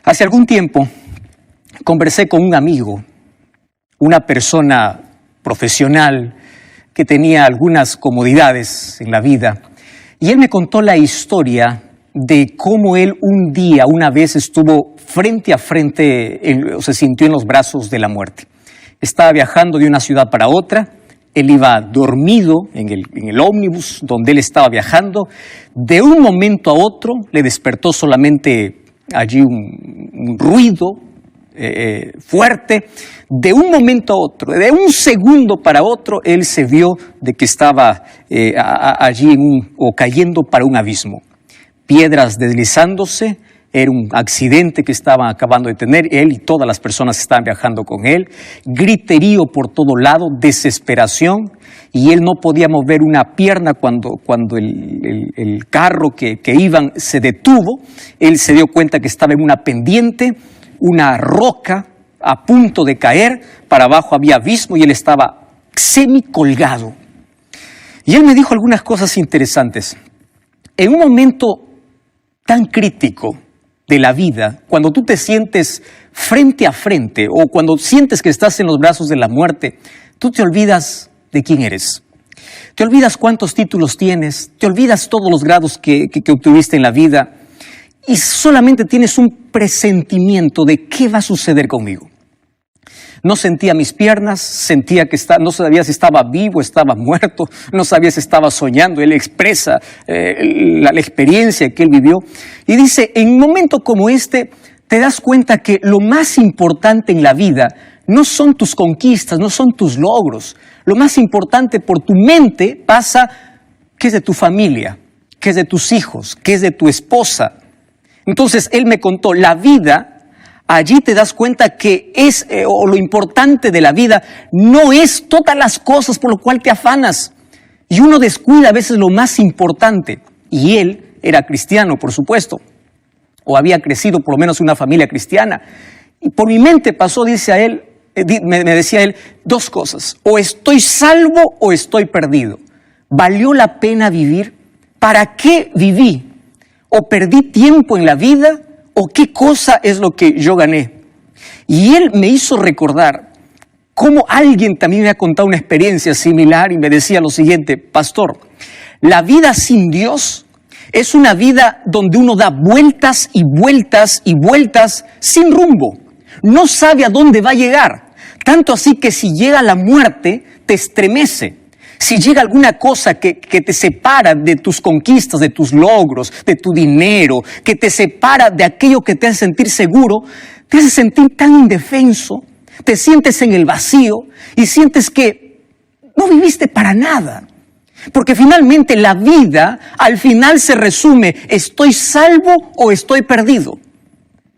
Hace algún tiempo conversé con un amigo, una persona profesional que tenía algunas comodidades en la vida, y él me contó la historia de cómo él una vez estuvo frente a frente, o se sintió en los brazos de la muerte. Estaba viajando de una ciudad para otra, él iba dormido en el ómnibus donde él estaba viajando. De un momento a otro le despertó solamente allí un ruido fuerte. De un momento a otro, de un segundo para otro, él se vio de que estaba allí o cayendo para un abismo. Piedras deslizándose, era un accidente que estaban acabando de tener él y todas las personas que estaban viajando con él. Griterío por todo lado, desesperación, y él no podía mover una pierna cuando el carro que iban se detuvo. Él se dio cuenta que estaba en una pendiente, una roca a punto de caer, para abajo había abismo y él estaba semi-colgado. Y él me dijo algunas cosas interesantes. En un momento tan crítico de la vida, cuando tú te sientes frente a frente o cuando sientes que estás en los brazos de la muerte, tú te olvidas de quién eres. Te olvidas cuántos títulos tienes, te olvidas todos los grados que obtuviste en la vida y solamente tienes un presentimiento de qué va a suceder conmigo. No sentía mis piernas, sentía que no sabía si estaba vivo, estaba muerto, no sabía si estaba soñando. Él expresa la experiencia que él vivió. Y dice, en un momento como este, te das cuenta que lo más importante en la vida no son tus conquistas, no son tus logros. Lo más importante por tu mente pasa qué es de tu familia, qué es de tus hijos, qué es de tu esposa. Entonces, él me contó, la vida... Allí te das cuenta que lo importante de la vida no es todas las cosas por lo cual te afanas. Y uno descuida a veces lo más importante. Y él era cristiano, por supuesto. O había crecido por lo menos en una familia cristiana. Y por mi mente pasó, me decía él, dos cosas. O estoy salvo o estoy perdido. ¿Valió la pena vivir? ¿Para qué viví? ¿O perdí tiempo en la vida? ¿O qué cosa es lo que yo gané? Y él me hizo recordar cómo alguien también me ha contado una experiencia similar y me decía lo siguiente: pastor, la vida sin Dios es una vida donde uno da vueltas y vueltas y vueltas sin rumbo. No sabe a dónde va a llegar. Tanto así que si llega la muerte, te estremece. Si llega alguna cosa que te separa de tus conquistas, de tus logros, de tu dinero, que te separa de aquello que te hace sentir seguro, te hace sentir tan indefenso, te sientes en el vacío y sientes que no viviste para nada. Porque finalmente la vida al final se resume, ¿estoy salvo o estoy perdido?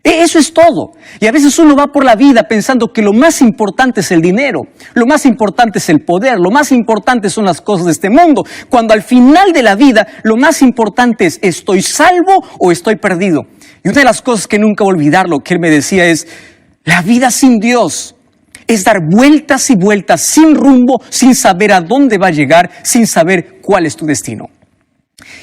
Eso es todo. Y a veces uno va por la vida pensando que lo más importante es el dinero, lo más importante es el poder, lo más importante son las cosas de este mundo, cuando al final de la vida lo más importante es ¿estoy salvo o estoy perdido? Y una de las cosas que nunca voy a olvidar, lo que él me decía es, la vida sin Dios es dar vueltas y vueltas sin rumbo, sin saber a dónde va a llegar, sin saber cuál es tu destino.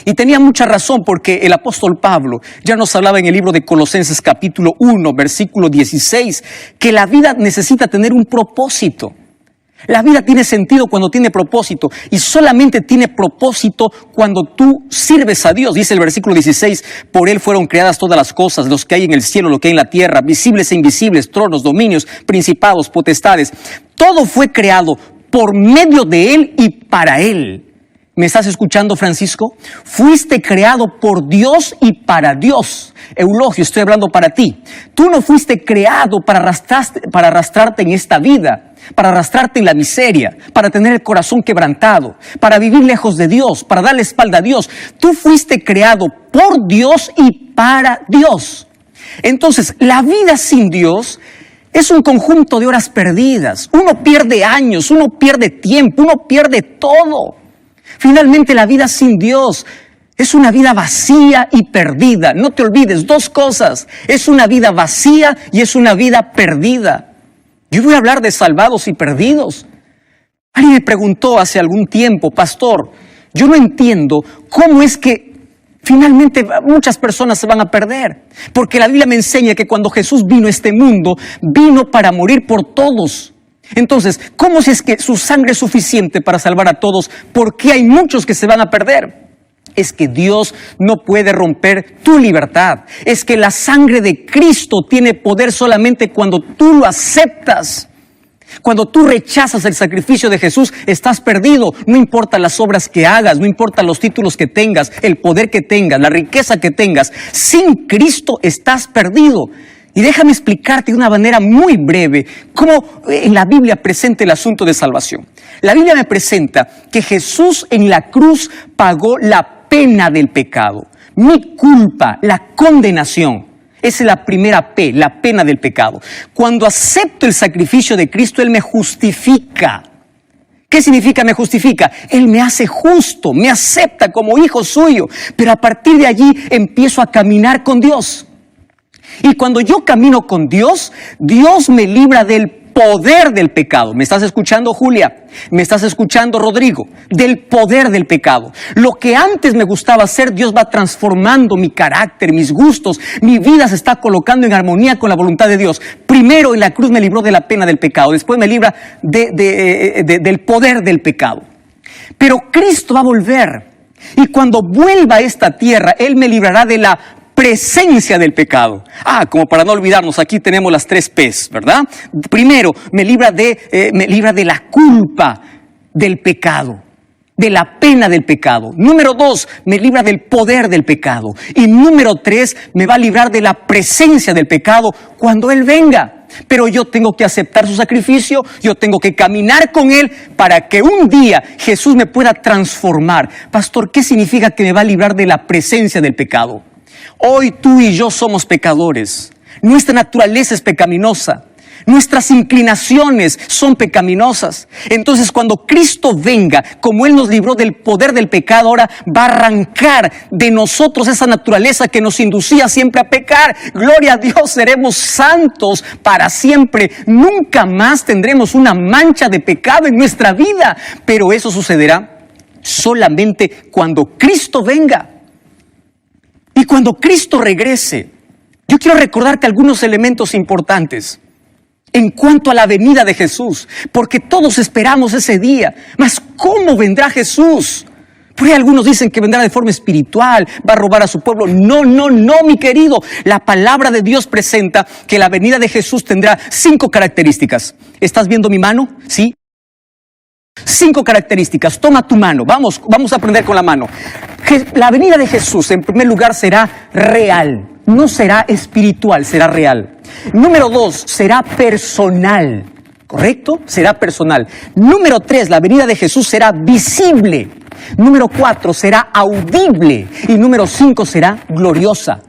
Y tenía mucha razón, porque el apóstol Pablo ya nos hablaba en el libro de Colosenses capítulo 1, versículo 16, que la vida necesita tener un propósito. La vida tiene sentido cuando tiene propósito, y solamente tiene propósito cuando tú sirves a Dios. Dice el versículo 16, por Él fueron creadas todas las cosas, los que hay en el cielo, lo que hay en la tierra, visibles e invisibles, tronos, dominios, principados, potestades. Todo fue creado por medio de Él y para Él. ¿Me estás escuchando, Francisco? Fuiste creado por Dios y para Dios. Eulogio, estoy hablando para ti. Tú no fuiste creado para arrastrarte en esta vida, para arrastrarte en la miseria, para tener el corazón quebrantado, para vivir lejos de Dios, para darle espalda a Dios. Tú fuiste creado por Dios y para Dios. Entonces, la vida sin Dios es un conjunto de horas perdidas. Uno pierde años, uno pierde tiempo, uno pierde todo. Finalmente, la vida sin Dios es una vida vacía y perdida. No te olvides, dos cosas. Es una vida vacía y es una vida perdida. Yo voy a hablar de salvados y perdidos. Alguien me preguntó hace algún tiempo, pastor, yo no entiendo cómo es que finalmente muchas personas se van a perder. Porque la Biblia me enseña que cuando Jesús vino a este mundo, vino para morir por todos. Entonces, ¿cómo si es que su sangre es suficiente para salvar a todos? ¿Por qué hay muchos que se van a perder? Es que Dios no puede romper tu libertad. Es que la sangre de Cristo tiene poder solamente cuando tú lo aceptas. Cuando tú rechazas el sacrificio de Jesús, estás perdido. No importa las obras que hagas, no importa los títulos que tengas, el poder que tengas, la riqueza que tengas. Sin Cristo estás perdido. Y déjame explicarte de una manera muy breve cómo en la Biblia presenta el asunto de salvación. La Biblia me presenta que Jesús en la cruz pagó la pena del pecado, mi culpa, la condenación. Esa es la primera P, la pena del pecado. Cuando acepto el sacrificio de Cristo, Él me justifica. ¿Qué significa me justifica? Él me hace justo, me acepta como hijo suyo. Pero a partir de allí empiezo a caminar con Dios. Y cuando yo camino con Dios, Dios me libra del poder del pecado. ¿Me estás escuchando, Julia? ¿Me estás escuchando, Rodrigo? Del poder del pecado. Lo que antes me gustaba hacer, Dios va transformando mi carácter, mis gustos. Mi vida se está colocando en armonía con la voluntad de Dios. Primero en la cruz me libró de la pena del pecado. Después me libra del poder del pecado. Pero Cristo va a volver. Y cuando vuelva a esta tierra, Él me librará de la presencia del pecado. Como para no olvidarnos, aquí tenemos las 3 P's, ¿verdad? Primero, me libra de la culpa del pecado, de la pena del pecado. Número 2, me libra del poder del pecado. Y número 3, me va a librar de la presencia del pecado cuando Él venga. Pero yo tengo que aceptar su sacrificio, yo tengo que caminar con Él para que un día Jesús me pueda transformar. Pastor, ¿qué significa que me va a librar de la presencia del pecado? Hoy tú y yo somos pecadores. Nuestra naturaleza es pecaminosa. Nuestras inclinaciones son pecaminosas. Entonces, cuando Cristo venga, como Él nos libró del poder del pecado, ahora va a arrancar de nosotros esa naturaleza que nos inducía siempre a pecar. Gloria a Dios, seremos santos para siempre. Nunca más tendremos una mancha de pecado en nuestra vida. Pero eso sucederá solamente cuando Cristo venga. Y cuando Cristo regrese, yo quiero recordarte algunos elementos importantes en cuanto a la venida de Jesús, porque todos esperamos ese día. Mas, ¿cómo vendrá Jesús? Porque algunos dicen que vendrá de forma espiritual, va a robar a su pueblo. No, mi querido. La palabra de Dios presenta que la venida de Jesús tendrá 5 características. ¿Estás viendo mi mano? ¿Sí? 5 características. Toma tu mano. Vamos a aprender con la mano. La venida de Jesús, en primer lugar, será real. No será espiritual, será real. Número 2, será personal. ¿Correcto? Será personal. Número 3, la venida de Jesús será visible. Número 4, será audible. Y número 5, será gloriosa.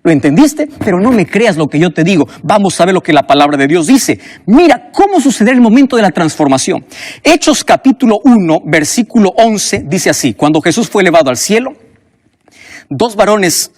¿Lo entendiste? Pero no me creas lo que yo te digo. Vamos a ver lo que la palabra de Dios dice. Mira cómo sucederá el momento de la transformación. Hechos capítulo 1, versículo 11, dice así. Cuando Jesús fue elevado al cielo, 2 varones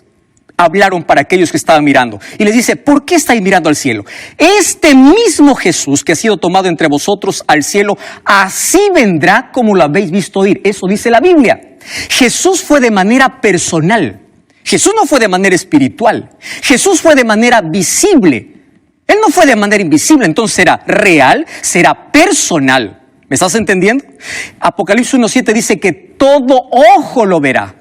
hablaron para aquellos que estaban mirando. Y les dice, ¿por qué estáis mirando al cielo? Este mismo Jesús que ha sido tomado entre vosotros al cielo, así vendrá como lo habéis visto ir. Eso dice la Biblia. Jesús fue de manera personal. Jesús no fue de manera espiritual. Jesús fue de manera visible. Él no fue de manera invisible, entonces será real, será personal. ¿Me estás entendiendo? Apocalipsis 1:7 dice que todo ojo lo verá.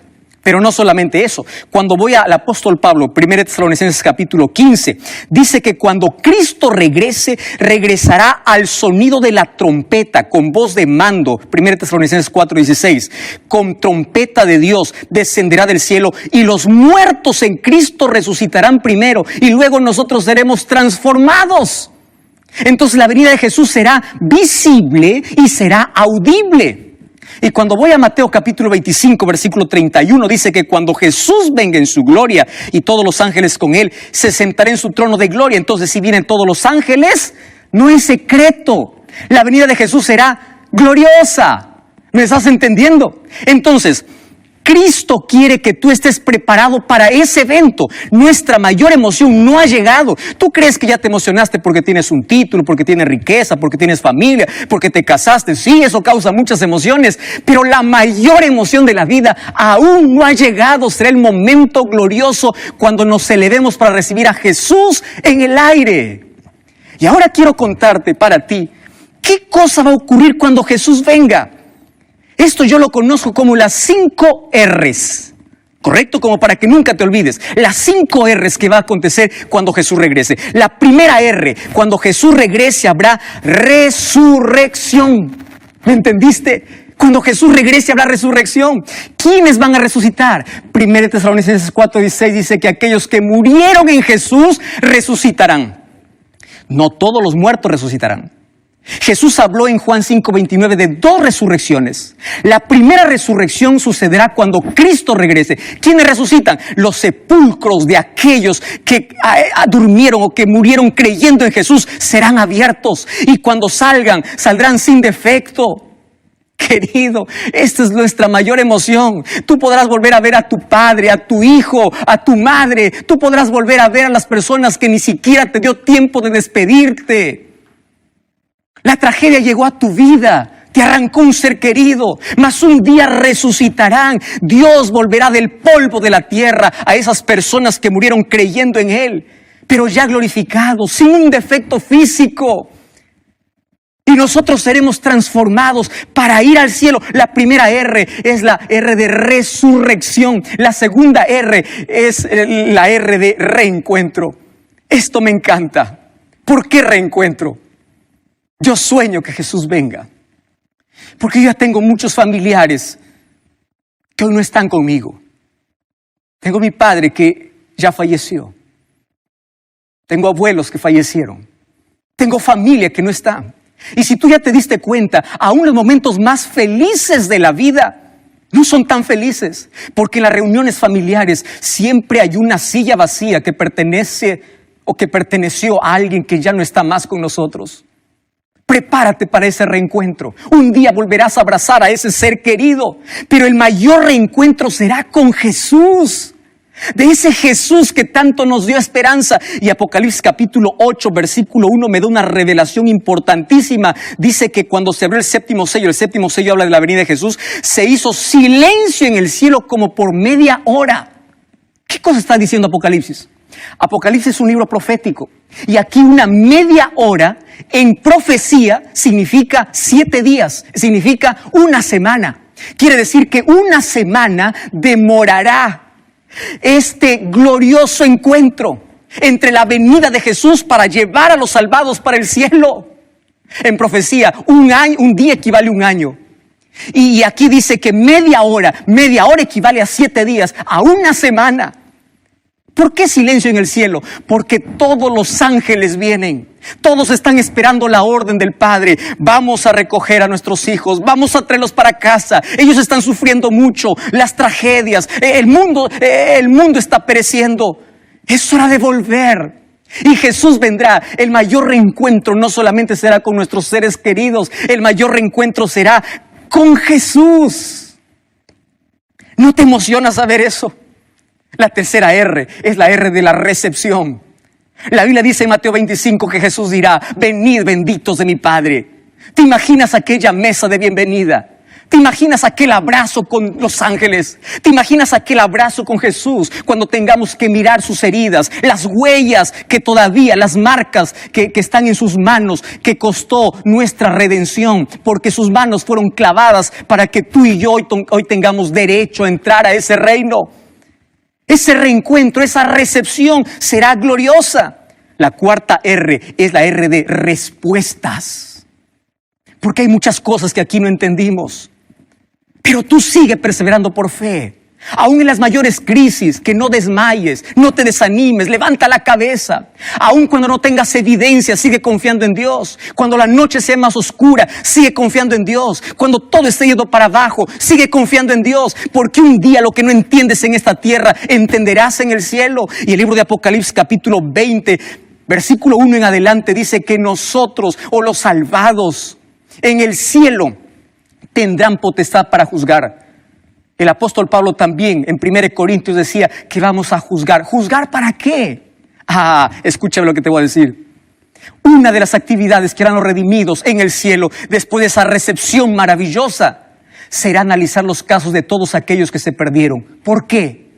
Pero no solamente eso. Cuando voy al apóstol Pablo, 1 Tesalonicenses capítulo 15, dice que cuando Cristo regrese, regresará al sonido de la trompeta, con voz de mando. 1 Tesalonicenses 4:16, con trompeta de Dios descenderá del cielo y los muertos en Cristo resucitarán primero y luego nosotros seremos transformados. Entonces la venida de Jesús será visible y será audible. Y cuando voy a Mateo capítulo 25, versículo 31, dice que cuando Jesús venga en su gloria y todos los ángeles con Él, se sentará en su trono de gloria. Entonces, si vienen todos los ángeles, no es secreto. La venida de Jesús será gloriosa. ¿Me estás entendiendo? Entonces, Cristo quiere que tú estés preparado para ese evento. Nuestra mayor emoción no ha llegado. Tú crees que ya te emocionaste porque tienes un título, porque tienes riqueza, porque tienes familia, porque te casaste. Sí, eso causa muchas emociones, pero la mayor emoción de la vida aún no ha llegado. Será el momento glorioso cuando nos elevemos para recibir a Jesús en el aire. Y ahora quiero contarte para ti, ¿qué cosa va a ocurrir cuando Jesús venga? Esto yo lo conozco como las 5 R's, ¿correcto? Como para que nunca te olvides. Las 5 R's que va a acontecer cuando Jesús regrese. La primera R, cuando Jesús regrese habrá resurrección. ¿Me entendiste? Cuando Jesús regrese habrá resurrección. ¿Quiénes van a resucitar? 1 Tesalonicenses 4:16 dice que aquellos que murieron en Jesús resucitarán. No todos los muertos resucitarán. Jesús habló en Juan 5:29 de 2 resurrecciones. La primera resurrección sucederá cuando Cristo regrese. ¿Quiénes resucitan? Los sepulcros de aquellos que durmieron o que murieron creyendo en Jesús serán abiertos. Y cuando saldrán sin defecto. Querido, esta es nuestra mayor emoción. Tú podrás volver a ver a tu padre, a tu hijo, a tu madre. Tú podrás volver a ver a las personas que ni siquiera te dio tiempo de despedirte. La tragedia llegó a tu vida, te arrancó un ser querido, mas un día resucitarán. Dios volverá del polvo de la tierra a esas personas que murieron creyendo en Él, pero ya glorificados, sin un defecto físico. Y nosotros seremos transformados para ir al cielo. La primera R es la R de resurrección. La segunda R es la R de reencuentro. Esto me encanta. ¿Por qué reencuentro? Yo sueño que Jesús venga, porque yo ya tengo muchos familiares que hoy no están conmigo. Tengo mi padre que ya falleció. Tengo abuelos que fallecieron. Tengo familia que no está. Y si tú ya te diste cuenta, aún los momentos más felices de la vida no son tan felices, porque en las reuniones familiares siempre hay una silla vacía que pertenece o que perteneció a alguien que ya no está más con nosotros. Prepárate para ese reencuentro. Un día volverás a abrazar a ese ser querido, pero el mayor reencuentro será con Jesús. De ese Jesús que tanto nos dio esperanza. Y Apocalipsis capítulo 8, versículo 1 me da una revelación importantísima. Dice que cuando se abrió el séptimo sello habla de la venida de Jesús, se hizo silencio en el cielo como por media hora. ¿Qué cosa está diciendo Apocalipsis? Apocalipsis es un libro profético. Y aquí una media hora en profecía significa 7 días, significa una semana. Quiere decir que una semana demorará este glorioso encuentro entre la venida de Jesús para llevar a los salvados para el cielo. En profecía, un día equivale a un año. Y aquí dice que media hora equivale a 7 días, a una semana. ¿Por qué silencio en el cielo? Porque todos los ángeles vienen. Todos están esperando la orden del Padre. Vamos a recoger a nuestros hijos. Vamos a traerlos para casa. Ellos están sufriendo mucho. Las tragedias. El mundo está pereciendo. Es hora de volver. Y Jesús vendrá. El mayor reencuentro no solamente será con nuestros seres queridos. El mayor reencuentro será con Jesús. ¿No te emociona saber eso? La tercera R es la R de la recepción. La Biblia dice en Mateo 25 que Jesús dirá: venid benditos de mi Padre. ¿Te imaginas aquella mesa de bienvenida? ¿Te imaginas aquel abrazo con los ángeles? ¿Te imaginas aquel abrazo con Jesús cuando tengamos que mirar sus heridas, las huellas que todavía, las marcas que están en sus manos, que costó nuestra redención, porque sus manos fueron clavadas para que tú y yo hoy tengamos derecho a entrar a ese reino? Ese reencuentro, esa recepción será gloriosa. La cuarta R es la R de respuestas. Porque hay muchas cosas que aquí no entendimos. Pero tú sigue perseverando por fe. Aún en las mayores crisis, que no desmayes, no te desanimes, levanta la cabeza. Aún cuando no tengas evidencia, sigue confiando en Dios. Cuando la noche sea más oscura, sigue confiando en Dios. Cuando todo esté yendo para abajo, sigue confiando en Dios. Porque un día lo que no entiendes en esta tierra, entenderás en el cielo. Y el libro de Apocalipsis capítulo 20, versículo 1 en adelante, dice que nosotros, o los salvados, en el cielo, tendrán potestad para juzgar. El apóstol Pablo también en 1 Corintios decía que vamos a juzgar. ¿Juzgar para qué? Escúchame lo que te voy a decir. Una de las actividades que harán los redimidos en el cielo, después de esa recepción maravillosa, será analizar los casos de todos aquellos que se perdieron. ¿Por qué?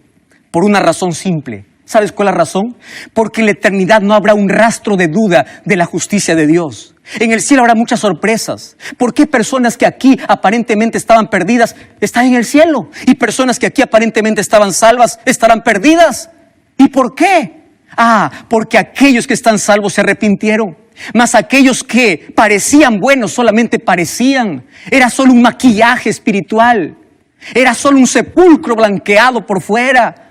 Por una razón simple. ¿Sabes cuál es la razón? Porque en la eternidad no habrá un rastro de duda de la justicia de Dios. En el cielo habrá muchas sorpresas. ¿Por qué personas que aquí aparentemente estaban perdidas están en el cielo? Y personas que aquí aparentemente estaban salvas estarán perdidas. ¿Y por qué? Porque aquellos que están salvos se arrepintieron. Mas aquellos que parecían buenos solamente parecían. Era solo un maquillaje espiritual. Era solo un sepulcro blanqueado por fuera.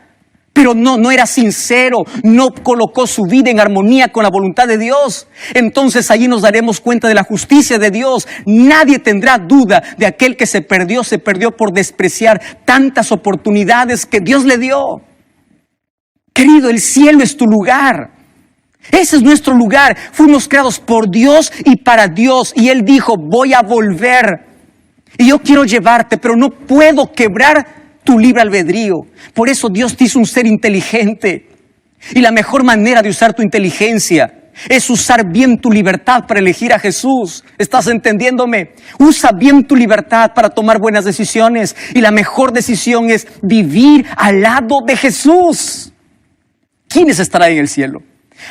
Pero no era sincero, no colocó su vida en armonía con la voluntad de Dios. Entonces allí nos daremos cuenta de la justicia de Dios. Nadie tendrá duda de aquel que se perdió por despreciar tantas oportunidades que Dios le dio. Querido, el cielo es tu lugar. Ese es nuestro lugar. Fuimos creados por Dios y para Dios. Y Él dijo, voy a volver. Y yo quiero llevarte, pero no puedo quebrar tu libre albedrío. Por eso Dios te hizo un ser inteligente. Y la mejor manera de usar tu inteligencia es usar bien tu libertad para elegir a Jesús. ¿Estás entendiéndome? Usa bien tu libertad para tomar buenas decisiones. Y la mejor decisión es vivir al lado de Jesús. ¿Quiénes estarán en el cielo?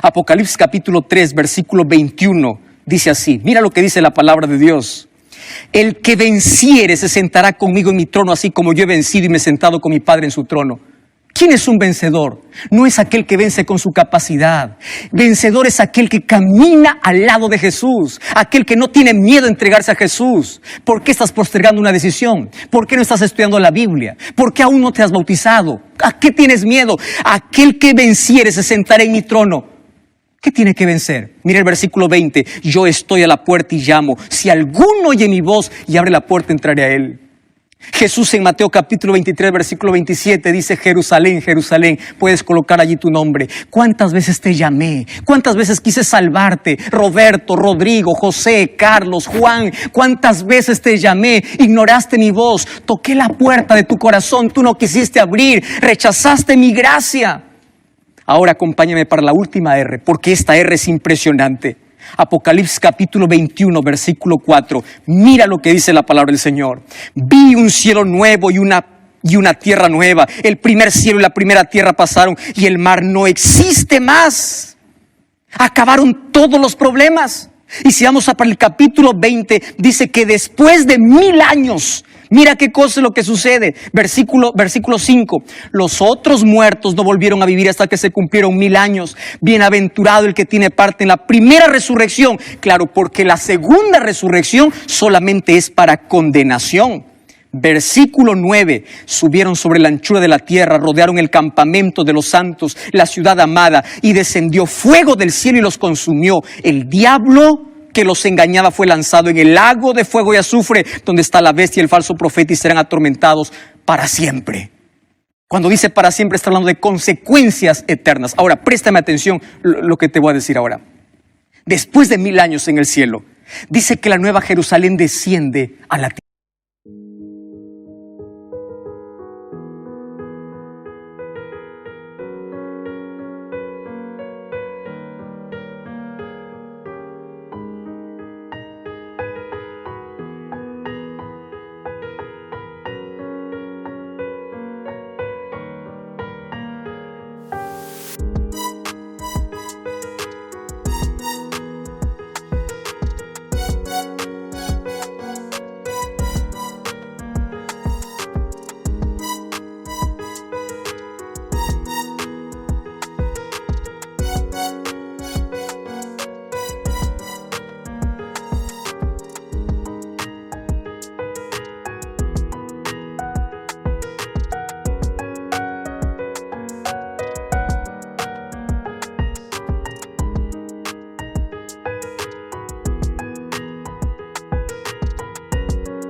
Apocalipsis capítulo 3, versículo 21, dice así. Mira lo que dice la palabra de Dios. El que venciere se sentará conmigo en mi trono, así como yo he vencido y me he sentado con mi Padre en su trono. ¿Quién es un vencedor? No es aquel que vence con su capacidad. Vencedor es aquel que camina al lado de Jesús. Aquel que no tiene miedo a entregarse a Jesús. ¿Por qué estás postergando una decisión? ¿Por qué no estás estudiando la Biblia? ¿Por qué aún no te has bautizado? ¿A qué tienes miedo? Aquel que venciere se sentará en mi trono. ¿Qué tiene que vencer? Mira el versículo 20. Yo estoy a la puerta y llamo. Si alguno oye mi voz y abre la puerta, entraré a él. Jesús en Mateo capítulo 23, versículo 27 dice, Jerusalén, Jerusalén, puedes colocar allí tu nombre. ¿Cuántas veces te llamé? ¿Cuántas veces quise salvarte? Roberto, Rodrigo, José, Carlos, Juan, ¿cuántas veces te llamé? Ignoraste mi voz, toqué la puerta de tu corazón, tú no quisiste abrir, rechazaste mi gracia. Ahora acompáñame para la última R, porque esta R es impresionante. Apocalipsis capítulo 21, versículo 4. Mira lo que dice la palabra del Señor. Vi un cielo nuevo y una tierra nueva. El primer cielo y la primera tierra pasaron y el mar no existe más. Acabaron todos los problemas. Y si vamos para el capítulo 20, dice que después de 1000 años, mira qué cosa es lo que sucede. Versículo 5. Los otros muertos no volvieron a vivir hasta que se cumplieron 1000 años. Bienaventurado el que tiene parte en la primera resurrección. Claro, porque la segunda resurrección solamente es para condenación. Versículo 9. Subieron sobre la anchura de la tierra, rodearon el campamento de los santos, la ciudad amada, y descendió fuego del cielo y los consumió. El diablo que los engañaba fue lanzado en el lago de fuego y azufre, donde está la bestia y el falso profeta, y serán atormentados para siempre. Cuando dice para siempre, está hablando de consecuencias eternas. Ahora, préstame atención lo que te voy a decir ahora. Después de 1000 años en el cielo, dice que la nueva Jerusalén desciende a la tierra.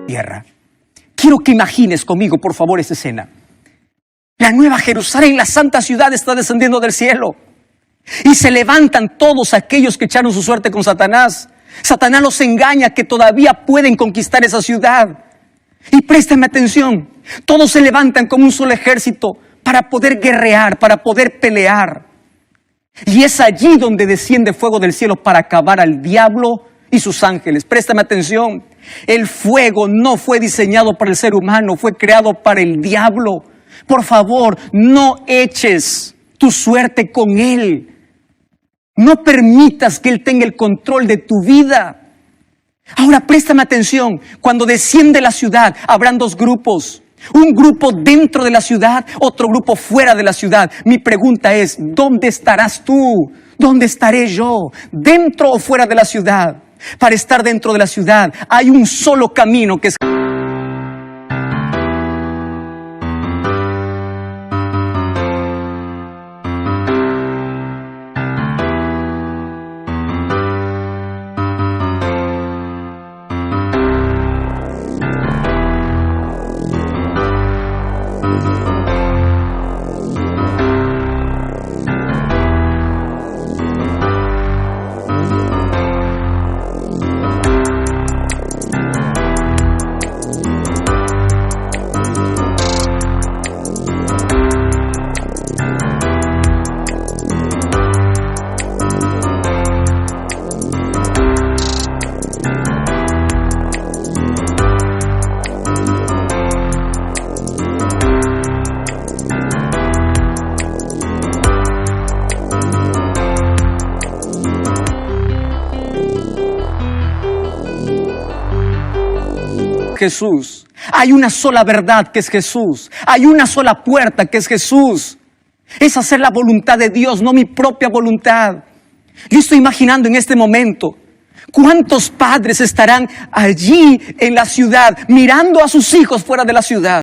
Tierra. Quiero que imagines conmigo, por favor, esta escena. La nueva Jerusalén, la santa ciudad, está descendiendo del cielo. Y se levantan todos aquellos que echaron su suerte con Satanás. Satanás los engaña que todavía pueden conquistar esa ciudad. Y préstame atención. Todos se levantan como un solo ejército para poder guerrear, para poder pelear. Y es allí donde desciende fuego del cielo para acabar al diablo y sus ángeles. Préstame atención. El fuego no fue diseñado para el ser humano, fue creado para el diablo. Por favor, no eches tu suerte con él. No permitas que él tenga el control de tu vida. Ahora préstame atención. Cuando desciende la ciudad, habrán dos grupos. Un grupo dentro de la ciudad, otro grupo fuera de la ciudad. Mi pregunta es, ¿dónde estarás tú? ¿Dónde estaré yo? ¿Dentro o fuera de la ciudad? Para estar dentro de la ciudad hay un solo camino que es... Jesús. Hay una sola verdad que es Jesús. Hay una sola puerta que es Jesús. Es hacer la voluntad de Dios, no mi propia voluntad. Yo estoy imaginando en este momento cuántos padres estarán allí en la ciudad mirando a sus hijos fuera de la ciudad.